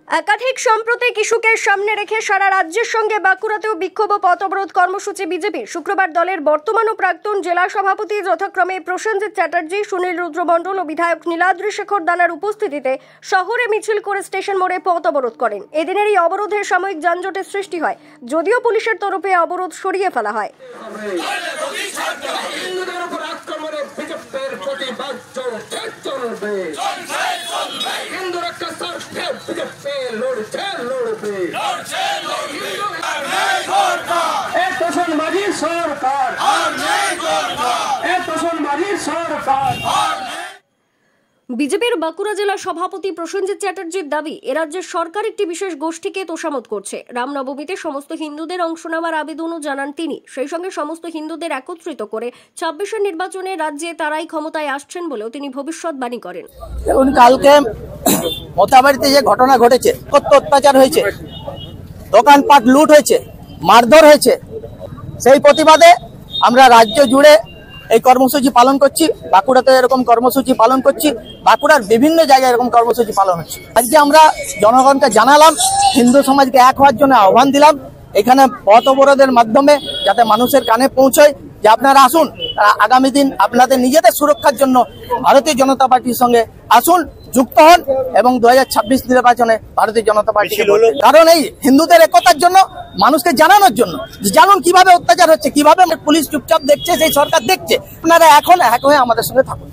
একাধিক সাম্প্রতিক ইস্যুকে সামনে রেখে সারা রাজ্যের সঙ্গে বাঁকুড়াতেও বিক্ষোভ ও পথ অবরোধ কর্মসূচি বিজেপির। শুক্রবার দলের বর্তমান ও প্রাক্তন জেলা সভাপতি যথাক্রমে প্রসেনজিৎ চ্যাটার্জি, সুনীল রুদ্র মণ্ডল ও বিধায়ক নীলাদ্রি শেখর দানার উপস্থিতিতে শহরে মিছিল করে স্টেশন মোড়ে পথ অবরোধ করেন। এদিনের এই অবরোধে সাময়িক যানজটের সৃষ্টি হয়, যদিও পুলিশের তরফে অবরোধ সরিয়ে ফেলা হয়। বিজেপির বাঁকুড়া জেলা সভাপতি প্রসেনজিৎ চ্যাটার্জির দাবি, এরাজ্যের সরকার একটি বিশেষ গোষ্ঠীকে তোষামোদ করছে। রামনবমীতে সমস্ত হিন্দুদের অংশ নেওয়ার আবেদনও জানান তিনি। সেই সঙ্গে সমস্ত হিন্দুদের একত্রিত করে ২৬-এর নির্বাচনে রাজ্যে তারাই ক্ষমতায় আসছেন বলেও তিনি ভবিষ্যৎবাণী করেন। কালকে মোতাবাড়িতে যে ঘটনা ঘটেছে, কত অত্যাচার হয়েছে, দোকানপাট লুট হয়েছে, মারধর হয়েছে, সেই প্রতিবাদে আমরা রাজ্য জুড়ে এই কর্মসূচি পালন করছি। বাঁকুড়াতে এরকম কর্মসূচি পালন করছি, বাঁকুড়ার বিভিন্ন জায়গায় এরকম কর্মসূচি পালন হচ্ছে। আজকে আমরা জনগণকে জানালাম, হিন্দু সমাজকে এক হওয়ার জন্য আহ্বান দিলাম, এখানে পথ অবরোধের মাধ্যমে যাতে মানুষের কানে পৌঁছয় যে আপনারা আসুন, আগামী দিন আপনাদের নিজেদের সুরক্ষার জন্য ভারতীয় জনতা পার্টির সঙ্গে আসুন, যুক্ত হন এবং ২০২৬ নির্বাচনে ভারতীয় জনতা পার্টি। কারণ এই হিন্দুদের একতার জন্য, মানুষকে জানানোর জন্য, জানুন কিভাবে অত্যাচার হচ্ছে, কিভাবে পুলিশ চুপচাপ দেখছে, সেই সরকার দেখছে। আপনারা এখন এক হয়ে আমাদের সঙ্গে থাকুন।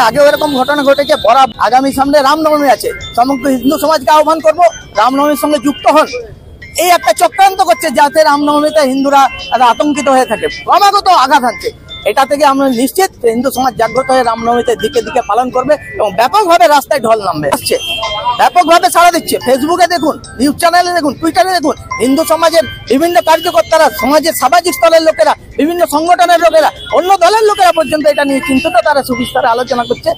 আগেও এরকম ঘটনা ঘটেছে, আগামী সামনে রামনবমী আছে, সমগ্র হিন্দু সমাজকে আহ্বান করবো রামনবমীর সঙ্গে যুক্ত হন। এই একটা চক্রান্ত করছে যাতে রামনবমীতে হিন্দুরা আতঙ্কিত হয়ে থাকে, ক্রমাগত আঘাত হানছে। এটা থেকে আমরা নিশ্চিত হিন্দু সমাজ জাগ্রত হয়ে রামনবমীতে দিকে দিকে পালন করবে এবং ব্যাপকভাবে রাস্তায় ঢল নামবে। আসছে ব্যাপকভাবে সাড়া দিচ্ছে, ফেসবুকে দেখুন, নিউজ চ্যানেলে দেখুন, টুইটারে দেখুন, হিন্দু সমাজের বিভিন্ন কার্যকর্তারা, সমাজের সামাজিক স্তরের লোকেরা, বিভিন্ন সংগঠনের লোকেরা, অন্য দলের লোকেরা পর্যন্ত এটা নিয়ে চিন্তিত, তারা সুবিস্তারে আলোচনা করছে।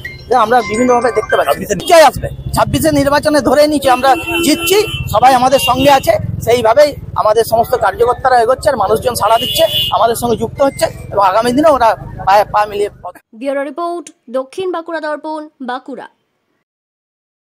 আমরা বিভিন্নভাবে দেখতে পাচ্ছি নিশ্চয়ই আসবে ২৬-এর নির্বাচনে ধরে নিচ্ছি আমরা জিতছি, সবাই আমাদের সঙ্গে আছে। সেইভাবেই আমাদের সমস্ত কার্যকর্তারা এগোচ্ছে, আর মানুষজন সাড়া দিচ্ছে, আমাদের সঙ্গে যুক্ত হচ্ছে এবং আগামী দিনে ওরা পায়ে পা মিলিয়ে। ব্যুরো রিপোর্ট, দক্ষিণ বাঁকুড়া দর্পণ, বাঁকুড়া।